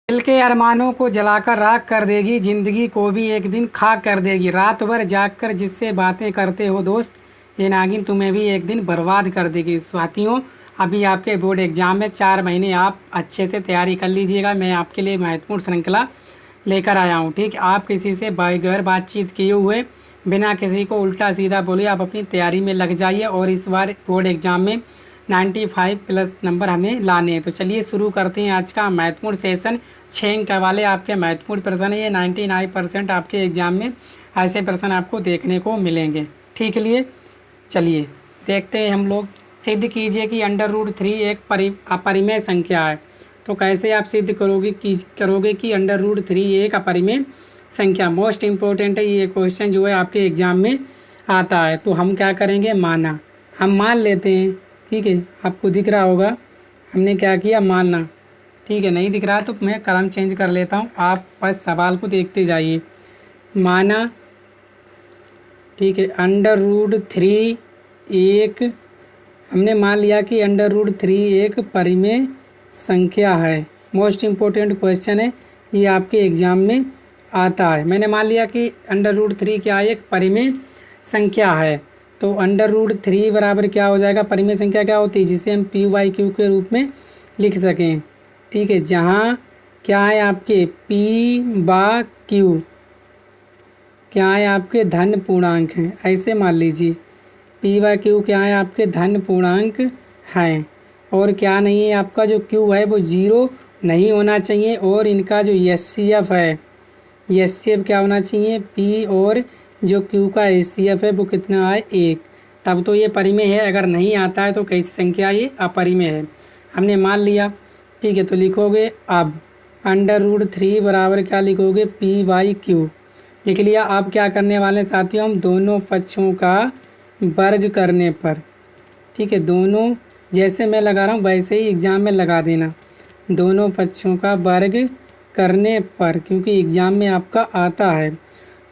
दिल के अरमानों को जलाकर राख कर देगी, जिंदगी को भी एक दिन खाक कर देगी। रात भर जाग कर जिससे बातें करते हो दोस्त, ये नागिन तुम्हें भी एक दिन बर्बाद कर देगी। साथियों, अभी आपके बोर्ड एग्जाम में 4 महीने आप अच्छे से तैयारी कर लीजिएगा। मैं आपके लिए महत्वपूर्ण श्रृंखला लेकर आया हूँ। ठीक, आप किसी से बगैर बातचीत किए हुए, बिना किसी को उल्टा सीधा बोले आप अपनी तैयारी में लग जाइए और इस बार बोर्ड एग्जाम में 95+ नंबर हमें लाने हैं। तो चलिए शुरू करते हैं आज का महत्वपूर्ण सेशन। 6 अंक वाले आपके महत्वपूर्ण प्रश्न है। ये 99% आपके एग्जाम में ऐसे प्रश्न आपको देखने को मिलेंगे। ठीक है, लिए चलिए देखते हैं हम लोग। सिद्ध कीजिए कि √3 एक अपरिमेय संख्या है। तो कैसे आप सिद्ध करोगे कि √3 एक अपरिमेय संख्या। मोस्ट इम्पोर्टेंट है ये क्वेश्चन, जो है आपके एग्जाम में आता है। तो हम क्या करेंगे, माना, हम मान लेते हैं। ठीक है, आपको दिख रहा होगा हमने क्या किया, मानना। ठीक है, नहीं दिख रहा तो मैं कलम चेंज कर लेता हूँ, आप बस सवाल को देखते जाइए। माना, ठीक है, √3 एक, हमने मान लिया कि √3 एक परिमेय संख्या है। मोस्ट इम्पोर्टेंट क्वेश्चन है, ये आपके एग्ज़ाम में आता है। मैंने मान लिया कि √3 क्या है, एक परिमेय संख्या है। तो √3 बराबर क्या हो जाएगा, परिमेय संख्या क्या होती है, जिसे हम PQ के रूप में लिख सकें। ठीक है, जहाँ क्या है आपके P/Q क्या है, आपके धन पूर्णांक हैं, ऐसे मान लीजिए। P/Q क्या है, आपके धन पूर्णांक हैं। और क्या नहीं है, आपका जो Q है वो 0 नहीं होना चाहिए। और इनका जो HCF है, HCF क्या होना चाहिए, P और जो Q का HCF है वो कितना है, 1। तब तो ये परिमेय है। अगर नहीं आता है तो कैसी संख्या, ये अपरिमेय है। हमने मान लिया। ठीक है, तो लिखोगे अब √3 बराबर क्या लिखोगे, P/Q लिख लिया। अब क्या करने वाले हैं साथियों, हम दोनों पक्षों का वर्ग करने पर। ठीक है, दोनों जैसे मैं लगा रहा हूँ वैसे ही एग्ज़ाम में लगा देना, दोनों पक्षों का वर्ग करने पर, क्योंकि एग्ज़ाम में आपका आता है।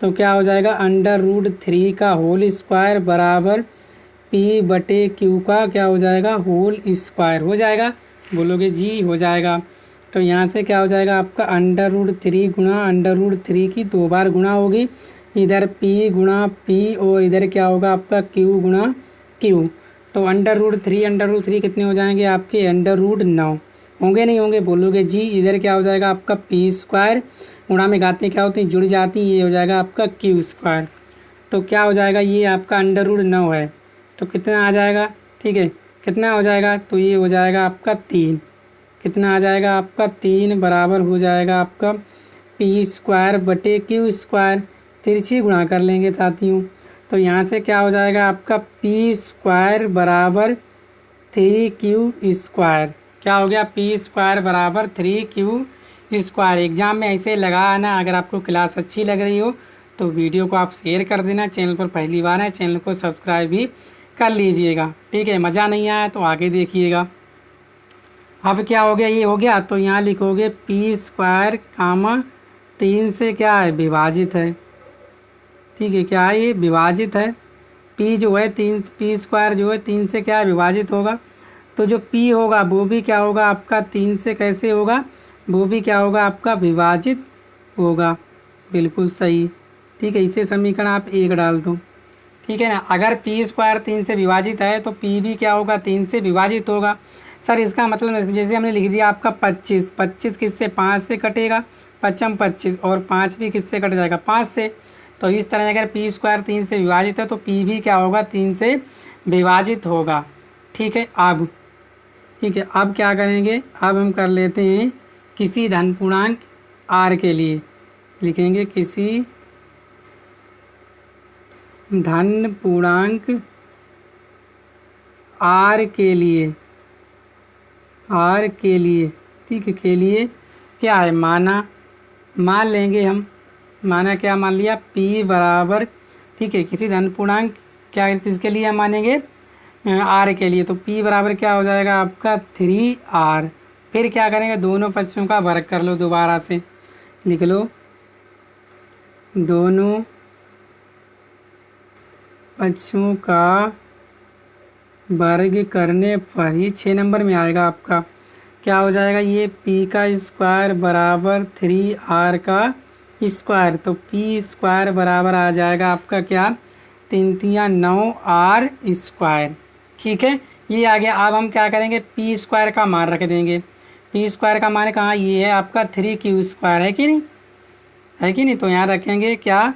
तो क्या हो जाएगा, √3 का होल स्क्वायर बराबर P/Q का क्या हो जाएगा, होल स्क्वायर हो जाएगा। बोलोगे जी हो जाएगा। तो यहाँ से क्या हो जाएगा आपका √3 गुणा √3 की 2 बार गुणा होगी। इधर P गुणा P और इधर क्या होगा आपका Q गुणा Q। तो √3 कितने हो जाएंगे आपके, √9 होंगे, नहीं होंगे, बोलोगे जी। इधर क्या हो जाएगा आपका P² गुणा में घातें क्या होती हैं, जुड़ जाती हैं, ये हो जाएगा आपका Q²। तो क्या हो जाएगा, ये आपका √9 है। तो कितना आ जाएगा, ठीक है, कितना हो जाएगा, तो ये हो जाएगा आपका 3। कितना आ जाएगा आपका 3 बराबर हो जाएगा आपका P²/Q²। तिरछी गुणा कर लेंगे साथियों। तो यहाँ से क्या हो जाएगा आपका P² बराबर 3Q²। क्या हो गया, P² बराबर 3Q²। एग्जाम में ऐसे लगा आना। अगर आपको क्लास अच्छी लग रही हो तो वीडियो को आप शेयर कर देना। चैनल पर पहली बार है, चैनल को सब्सक्राइब भी कर लीजिएगा। ठीक है, मज़ा नहीं आया तो आगे देखिएगा। अब क्या हो गया, ये हो गया। तो यहाँ लिखोगे P² कामा 3 से क्या है, विभाजित है। ठीक है, क्या है, ये विभाजित है। P जो है 3, P² जो है 3 से क्या है, विभाजित होगा। तो जो P होगा वो भी क्या होगा आपका 3 से कैसे होगा, वो भी क्या होगा आपका विभाजित होगा। बिल्कुल सही। ठीक है, इसे समीकरण आप 1 डाल दो। ठीक है ना। अगर P² 3 से विभाजित है तो P भी क्या होगा, 3 से विभाजित होगा। सर इसका मतलब जैसे हमने लिख दिया आपका 25, 25 किससे, 5 से कटेगा, 25 25, और 5 भी किससे कट जाएगा, 5 से। तो इस तरह अगर P² 3 से विभाजित है तो P भी क्या होगा, 3 से विभाजित होगा। ठीक है, अब ठीक है, अब क्या करेंगे, अब हम कर लेते हैं किसी धन पूर्णांक R के लिए। लिखेंगे किसी धन पूर्णांक R के लिए, R के लिए। ठीक है, के लिए क्या है, माना, मान लेंगे हम। माना क्या मान लिया, P बराबर, ठीक है, किसी धन पूर्णांक क्या इसके लिए हम मानेंगे, R के लिए। तो P बराबर क्या हो जाएगा आपका 3R। फिर क्या करेंगे, दोनों पक्षों का वर्ग कर लो, दोबारा से लिख लो, दोनों पक्षों का वर्ग करने पर, ये 6 नंबर में आएगा आपका। क्या हो जाएगा, ये p का स्क्वायर बराबर 3r का स्क्वायर, तो p स्क्वायर बराबर आ जाएगा आपका क्या, 3 तिया 9r स्क्वायर। ठीक है, ये आ गया। अब हम क्या करेंगे, p स्क्वायर का मान रख देंगे। p स्क्वायर का मान कहाँ, ये है आपका 3q स्क्वायर, है कि नहीं, है कि नहीं। तो यहाँ रखेंगे क्या,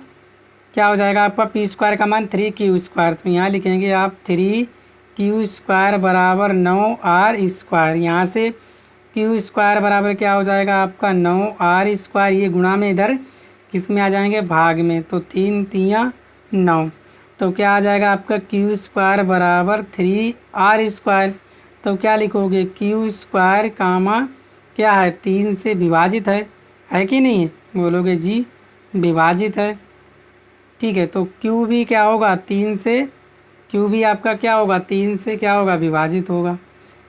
क्या हो जाएगा आपका p स्क्वायर का मान 3q स्क्वायर, तो यहाँ लिखेंगे आप 3q स्क्वायर बराबर 9r स्क्वायर। यहाँ से q स्क्वायर बराबर क्या हो जाएगा आपका 9r स्क्वायर, ये गुणा में इधर किस में आ जाएंगे, भाग में, तो 3 तिया 9, तो क्या आ जाएगा आपका q स्क्वायर बराबर 3r स्क्वायर। तो क्या लिखोगे, q स्क्वायर कामा क्या है, 3 से विभाजित है कि नहीं है, बोलोगे जी विभाजित है। ठीक है, तो q भी क्या होगा, 3 से, q भी आपका क्या होगा, 3 से क्या होगा, विभाजित होगा,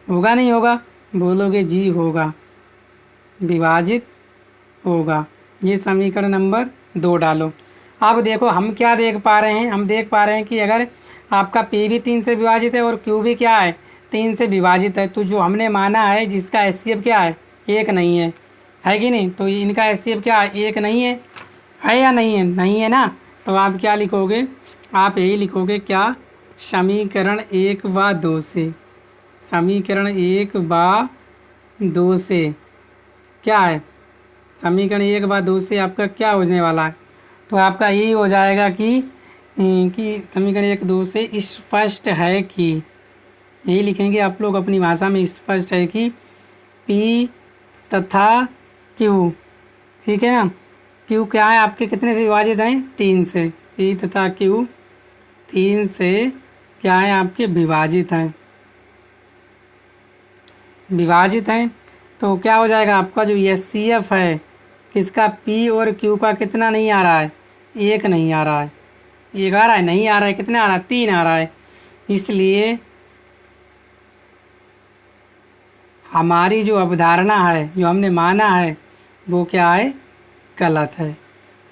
होगा नहीं होगा, बोलोगे जी होगा, विभाजित होगा। ये समीकरण नंबर 2 डालो। अब देखो हम क्या देख पा रहे हैं, हम देख पा रहे हैं कि अगर आपका p भी 3 से विभाजित है और q भी क्या है, 3 से विभाजित है, तो जो हमने माना है जिसका HCF क्या है, 1 नहीं है कि नहीं, तो इनका HCF क्या है, 1 नहीं है या नहीं है, नहीं है ना। तो आप क्या लिखोगे, आप यही लिखोगे क्या, समीकरण 1 व 2 से, समीकरण 1 व 2 से क्या है, समीकरण 1 व 2 से आपका क्या होने वाला है, तो आपका यही हो जाएगा कि समीकरण 1 2 से स्पष्ट है कि, यही लिखेंगे आप लोग अपनी भाषा में, स्पष्ट है कि P तथा Q, ठीक है ना, Q क्या है आपके कितने से विभाजित हैं, 3 से, P तथा Q 3 से क्या है आपके विभाजित हैं, विभाजित हैं। तो क्या हो जाएगा आपका जो HCF है किसका, P और Q का कितना नहीं आ रहा है, 1 नहीं आ रहा है, 1 आ रहा है, नहीं आ रहा है, कितना आ रहा है, 3 आ रहा है। इसलिए हमारी जो अवधारणा है, जो हमने माना है, वो क्या है, गलत है।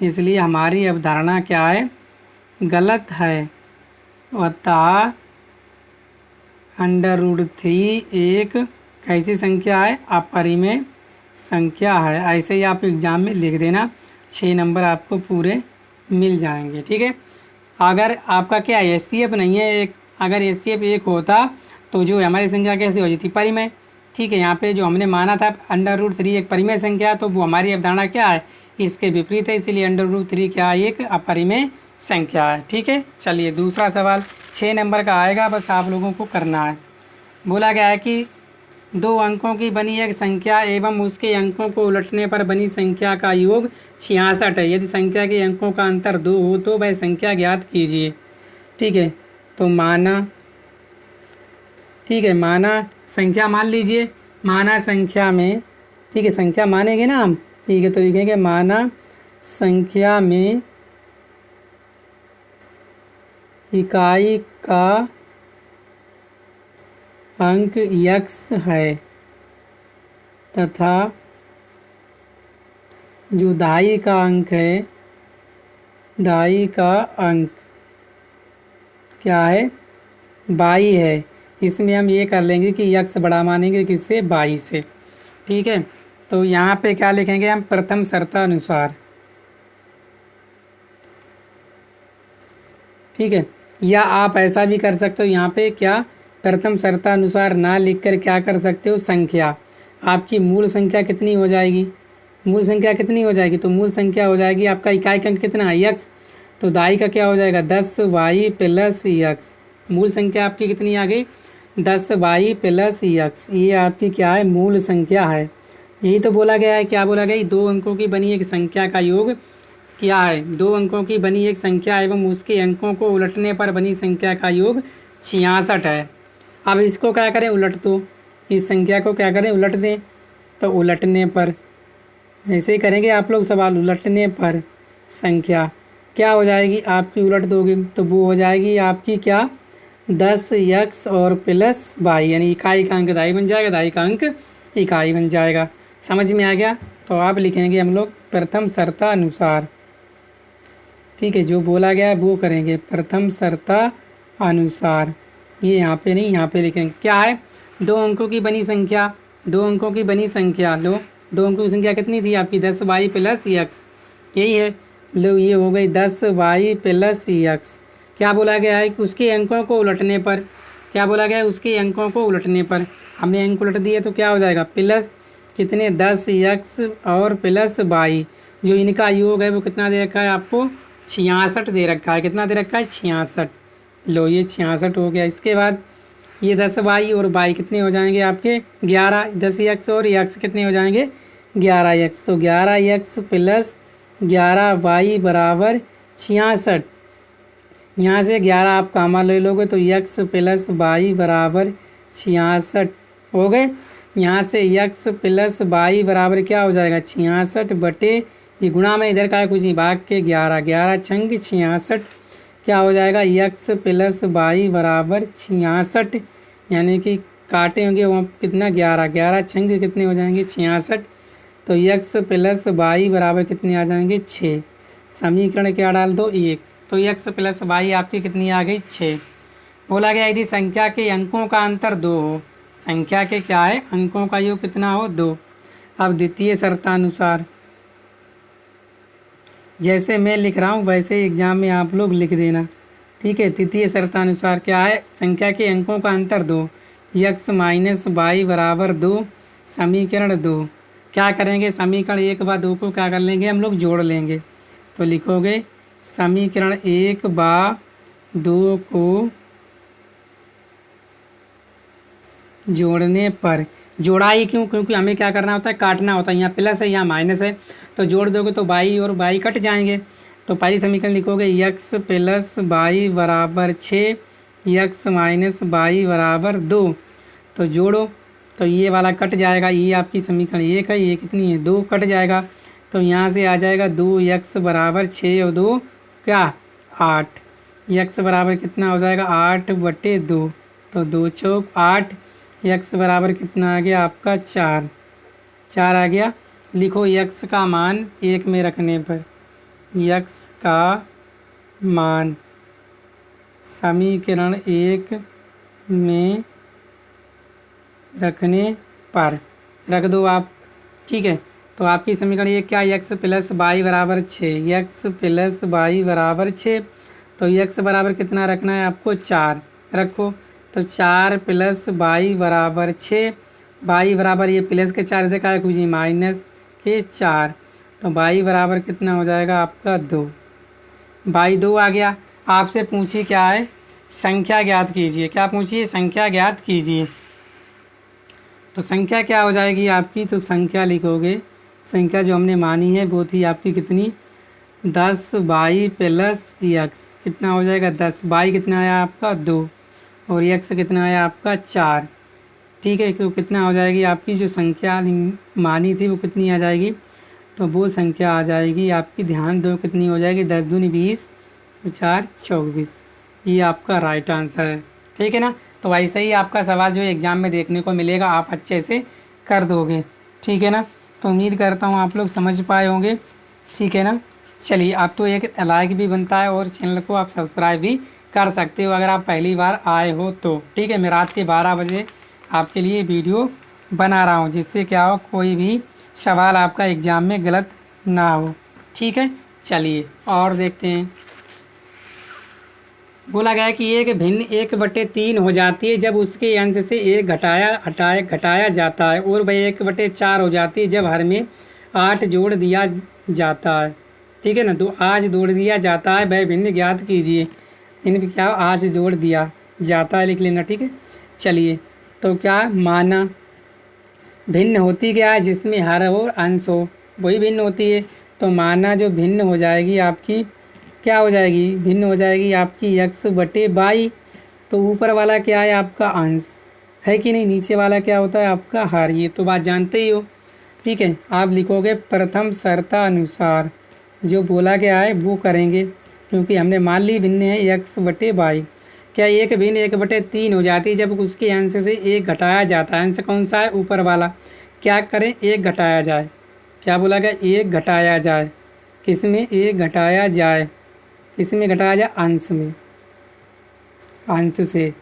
इसलिए हमारी अवधारणा क्या है, गलत है। अतः √3 एक कैसी संख्या है, अपरिमेय संख्या है। ऐसे ही आप एग्ज़ाम में लिख देना, 6 नंबर आपको पूरे मिल जाएंगे। ठीक है, अगर आपका क्या HCF नहीं है एक, अगर HCF 1 होता तो जो हमारी संख्या कैसी हो जाती, परिमेय। ठीक है, यहाँ पे जो हमने माना था √3 एक परिमेय संख्या, तो वो हमारी अवधारणा क्या है, इसके विपरीत है, इसीलिए √3 क्या है, एक अपरिमेय संख्या है। ठीक है, चलिए दूसरा सवाल 6 नंबर का आएगा, बस आप लोगों को करना है। बोला गया है कि 2 अंकों की बनी एक संख्या एवं उसके अंकों को उलटने पर बनी संख्या का योग 66 है। यदि संख्या के अंकों का अंतर 2 हो तो वह संख्या ज्ञात कीजिए। ठीक है, तो माना, ठीक है, माना संख्या मान लीजिए, माना संख्या में, ठीक है, संख्या मानेंगे ना हम, ठीक है, तो लिखेंगे माना संख्या में इकाई का अंक x है तथा जो दाई का अंक है, दाई का अंक क्या है, 22 है। इसमें हम ये कर लेंगे कि x बड़ा मानेंगे किससे, 22 से। ठीक है, तो यहाँ पे क्या लिखेंगे हम, प्रथम शर्तानुसार। ठीक है, या आप ऐसा भी कर सकते हो, यहाँ पे क्या प्रथम शर्तानुसार ना लिखकर क्या कर सकते हो, संख्या, आपकी मूल संख्या कितनी हो जाएगी, मूल संख्या कितनी हो जाएगी, तो मूल संख्या हो जाएगी आपका इकाई का अंक कितना है, x, तो दाई का क्या हो जाएगा 10y + x। मूल संख्या आपकी कितनी आ गई, 10y + x। ये आपकी क्या है, मूल संख्या है। यही तो बोला गया है, क्या बोला गया, 2 अंकों की बनी एक संख्या का योग क्या है, 2 अंकों की बनी एक संख्या एवं उसके अंकों को उलटने पर बनी संख्या का योग 66 है। अब इसको क्या करें, उलट दो, इस संख्या को क्या करें, उलट दें। तो उलटने पर ऐसे ही करेंगे आप लोग सवाल, उलटने पर संख्या क्या हो जाएगी आपकी, उलट दोगे तो वो हो जाएगी आपकी क्या, 10x और +y, यानी इकाई का अंक दाई बन जाएगा, दाई का अंक इकाई बन जाएगा। समझ में आ गया। तो आप लिखेंगे हम लोग प्रथम शर्तानुसार। ठीक है, जो बोला गया है वो करेंगे, प्रथम शर्तानुसार। ये यहाँ पे नहीं, यहाँ पे लिखेंगे क्या है, 2 अंकों की बनी संख्या, 2 अंकों की बनी संख्या। लो 2 अंकों की संख्या कितनी थी आपकी 10y प्लस x, यही है। लो ये हो गई 10y प्लस x। क्या बोला गया है कि उसके अंकों को उलटने पर, क्या बोला गया है उसके अंकों को उलटने पर, हमने अंक उलट दिए तो क्या हो जाएगा प्लस कितने 10x और प्लस y, जो इनका योग है वो कितना दे रखा है आपको 66 दे रखा है। कितना दे रखा है 66। लो ये 66 हो गया। इसके बाद ये 10y और y कितने हो जाएंगे आपके 11, 10x और x कितने हो जाएंगे 11x। तो 11x प्लस 11y बराबर 66। यहाँ से 11 आप कामा ले लोगे तो x प्लस y बराबर 66 हो गए। यहाँ से x प्लस y बराबर क्या हो जाएगा 66 बटे ये गुणा में इधर का है कुछ नहीं भाग के 11, 11 छंग 66 क्या हो जाएगा x प्लस y बराबर 66, यानी कि काटे होंगे वहाँ कितना 11, 11 छंग कितने हो जाएंगे 66। तो x प्लस y बराबर कितने आ जाएंगे 6। समीकरण क्या डाल दो 1, तो x प्लस y आपकी कितनी आ गई 6। बोला गया यदि संख्या के अंकों का अंतर 2 हो, संख्या के क्या है अंकों का योग कितना हो 2। अब द्वितीय शर्तानुसार जैसे मैं लिख रहा हूँ वैसे ही एग्जाम में आप लोग लिख देना, ठीक है। द्वितीय शर्तानुसार क्या है संख्या के अंकों का अंतर 2, x माइनस y बराबर 2, समीकरण 2। क्या करेंगे समीकरण 1 व 2 को क्या कर लेंगे हम लोग जोड़ लेंगे। तो लिखोगे समीकरण 1 व 2 को जोड़ने पर, जोड़ा ही क्यों क्योंकि हमें क्या करना होता है काटना होता है, यहाँ प्लस है यहाँ माइनस है, तो जोड़ दोगे तो y और y कट जाएंगे। तो पहली समीकरण लिखोगे x प्लस y बराबर 6, x माइनस y बराबर 2। तो जोड़ो तो ये वाला कट जाएगा, ये आपकी समीकरण 1 है, ये कितनी है 2 कट जाएगा। तो यहाँ से आ जाएगा 2x बराबर 6 और 2 क्या 8, x बराबर कितना हो जाएगा 8 बटे 2, तो 2 चौक 8, x बराबर कितना आ गया आपका 4, 4 आ गया। लिखो x का मान 1 में रखने पर, x का मान समीकरण 1 में रखने पर रख दो आप, ठीक है। तो आपकी समीकरण 1 क्या x प्लस y बराबर 6, x प्लस y बराबर 6। तो x बराबर कितना रखना है आपको 4 रखो। तो 4 प्लस y बराबर 6, y बराबर ये प्लस के 4 इधर का है कुछ नहीं माइनस के 4, तो y बराबर कितना हो जाएगा आपका 2, y 2 आ गया। आपसे पूछी क्या है संख्या ज्ञात कीजिए, क्या पूछिए संख्या ज्ञात कीजिए। तो संख्या क्या हो जाएगी आपकी, तो संख्या लिखोगे संख्या जो हमने मानी है वो थी आपकी कितनी 10y प्लस x, कितना हो जाएगा 10, y कितना आया आपका 2 और x कितना आया आपका 4, ठीक है। तो कितना हो जाएगी आपकी जो संख्या मानी थी वो कितनी आ जाएगी, तो वो संख्या आ जाएगी आपकी ध्यान दो कितनी हो जाएगी 10 दूनी 20 और 4 24, ये आपका राइट आंसर है, ठीक है ना। तो वैसे ही आपका सवाल जो एग्ज़ाम में देखने को मिलेगा आप अच्छे से कर दोगे, ठीक है ना। तो उम्मीद करता हूँ आप लोग समझ पाए होंगे, ठीक है ना। चलिए अब तो एक लाइक भी बनता है और चैनल को आप सब्सक्राइब भी कर सकते हो अगर आप पहली बार आए हो तो, ठीक है। मैं रात के 12 बजे आपके लिए वीडियो बना रहा हूँ जिससे क्या हो कोई भी सवाल आपका एग्ज़ाम में गलत ना हो, ठीक है। चलिए और देखते हैं। बोला गया है कि एक भिन्न 1/3 हो जाती है जब उसके अंश से 1 घटाया जाता है, और वह 1/4 हो जाती है जब हर में 8 जोड़ दिया जाता है, ठीक है ना। तो आज जोड़ दिया जाता है वह भिन्न ज्ञात कीजिए, इन क्या आज जोड़ दिया जाता है लिख लेना, ठीक है। चलिए तो क्या माना भिन्न होती क्या है जिसमें हर और अंश हो वही भिन्न होती है। तो माना जो भिन्न हो जाएगी आपकी क्या हो जाएगी भिन्न हो जाएगी आपकी x/y। तो ऊपर वाला क्या है आपका अंश है कि नहीं, नीचे वाला क्या होता है आपका हर, ये तो बात जानते ही हो, ठीक है। आप लिखोगे प्रथम शर्तानुसार जो बोला गया है वो करेंगे क्योंकि हमने मान ली भिन्न है x/y। क्या एक भिन्न 1/3 हो जाती है जब उसके अंश से 1 घटाया जाता है, अंश कौन सा है ऊपर वाला, क्या करें 1 घटाया जाए, क्या बोला गया 1 घटाया जाए, किस में 1 घटाया जाए, किसमें घटाया जाए अंश में, अंश से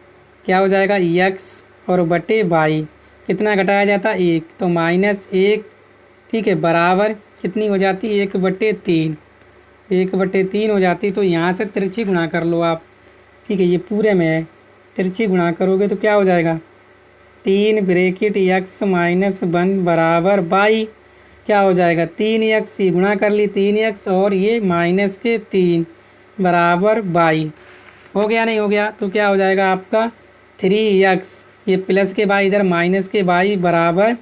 क्या हो जाएगा x और बटे y। कितना घटाया जाता है 1, तो -1, ठीक है, बराबर कितनी हो जाती है 1/3, 1/3 हो जाती। तो यहाँ से तिरछी गुणा कर लो आप, ठीक है, ये पूरे में है, तिरछी गुणा करोगे तो क्या हो जाएगा 3 ब्रैकेट x -1 बराबर बाई, क्या हो जाएगा 3x, ही गुणा कर ली 3x और ये -3 बराबर बाई, हो गया नहीं हो गया, तो क्या हो जाएगा आपका 3x, ये प्लस के बाई इधर माइनस के बाई बराबर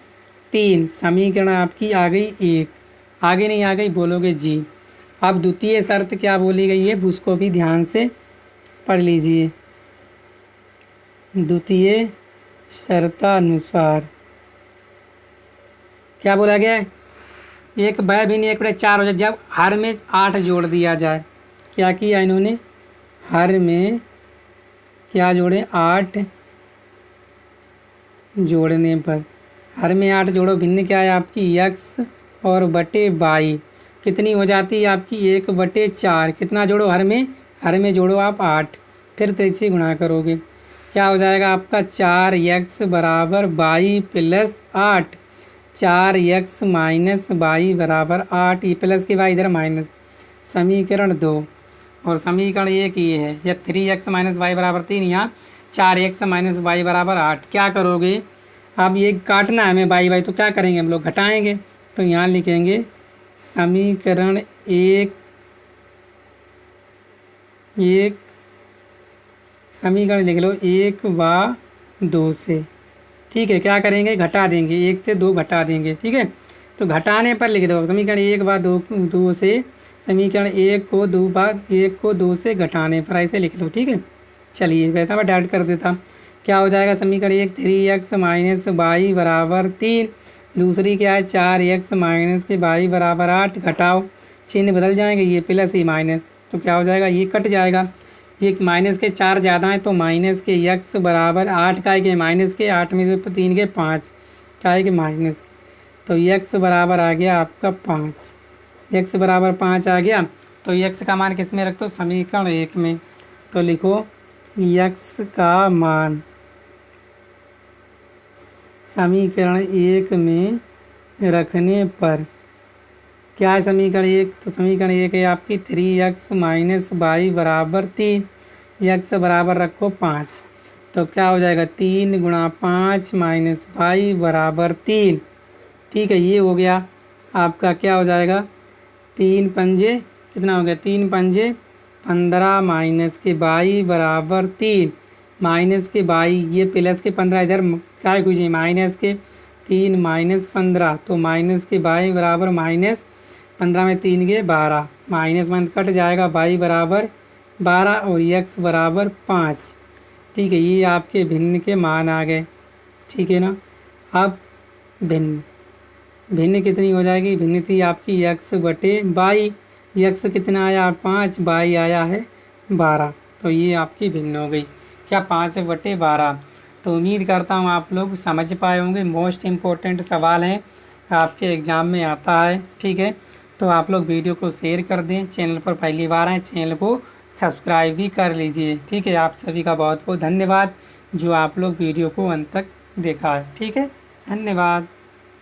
3। समीकरण आपकी आ गई 1, आगे नहीं आ गई बोलोगे जी। अब द्वितीय शर्त क्या बोली गई है उसको भी ध्यान से पढ़ लीजिए। द्वितीय शर्तानुसार क्या बोला गया है, एक व भिन्न 1/4 हो जाए जब हर में 8 जोड़ दिया जाए। क्या किया इन्होंने, हर में क्या जोड़े 8, जोड़ने पर हर में 8 जोड़ो, भिन्न क्या है आपकी x और बटे बाई, कितनी हो जाती है आपकी 1/4, कितना जोड़ो हर में जोड़ो आप 8, फिर तिरछी गुणा करोगे, क्या हो जाएगा आपका 4x बराबर by plus 8, 4x minus by बराबर 8, ये प्लस के बाई इधर माइनस, समीकरण 2। और समीकरण 1 ये है, या 3x माइनस वाई बराबर 3, यहाँ 4x माइनस वाई बराबर 8। क्या करोगे, अब ये काटना है हमें बाई बाई, तो क्या करेंगे हम लोग घटाएंगे, तो यहाँ लिखेंगे समीकरण 1 समीकरण लिख लो 1 व 2 से, ठीक है, क्या करेंगे घटा देंगे, 1 से 2 घटा देंगे, ठीक है, तो घटाने पर लिख दो समीकरण 1 व 2 से, समीकरण 1 को 2 से घटाने पर ऐसे लिख लो, ठीक है। चलिए वैसा मैं डायरेक्ट कर देता, क्या हो जाएगा समीकरण 1 3x माइनस बाई बराबर 3, दूसरी क्या है 4x माइनस के बाई बराबर 8, घटाओ चिन्ह बदल जाएंगे, ये प्लस ये माइनस, तो क्या हो जाएगा ये कट जाएगा, ये माइनस के 4 ज़्यादा है तो माइनस के x बराबर 8 का के माइनस के 8 में से 3 के 5 का के माइनस के, तो x बराबर आ गया आपका 5, x बराबर 5 आ गया। तो x का मान किस में रख दो समीकरण 1 में, तो लिखो x का मान समीकरण 1 में रखने पर क्या है समीकरण 1, तो समीकरण 1 है आपकी 3x माइनस बाई बराबर 3, x बराबर रखो 5, तो क्या हो जाएगा 3 गुणा 5 माइनस बाई बराबर 3, ठीक है, ये हो गया आपका, क्या हो जाएगा 3 पंजे कितना हो गया 3 पंजे 15 माइनस के बाई बराबर 3, माइनस के बाई ये प्लस के 15 इधर क्या है कुछ माइनस के 3 माइनस 15, तो माइनस के बाई बराबर माइनस 15 में 3 के 12, माइनस मान कट जाएगा, बाई बराबर 12 और x बराबर 5, ठीक है, ये आपके भिन्न के मान आ गए, ठीक है ना। अब भिन्न कितनी हो जाएगी, भिन्न थी आपकी x बटे बाई, x कितना आया 5, बाई आया है 12, तो ये आपकी भिन्न हो गई क्या 5/12। तो उम्मीद करता हूँ आप लोग समझ पाए होंगे, मोस्ट इम्पोर्टेंट सवाल है आपके एग्ज़ाम में आता है, ठीक है। तो आप लोग वीडियो को शेयर कर दें, चैनल पर पहली बार आए चैनल को सब्सक्राइब भी कर लीजिए, ठीक है। आप सभी का बहुत बहुत धन्यवाद जो आप लोग वीडियो को अंत तक देखा है, ठीक है, धन्यवाद।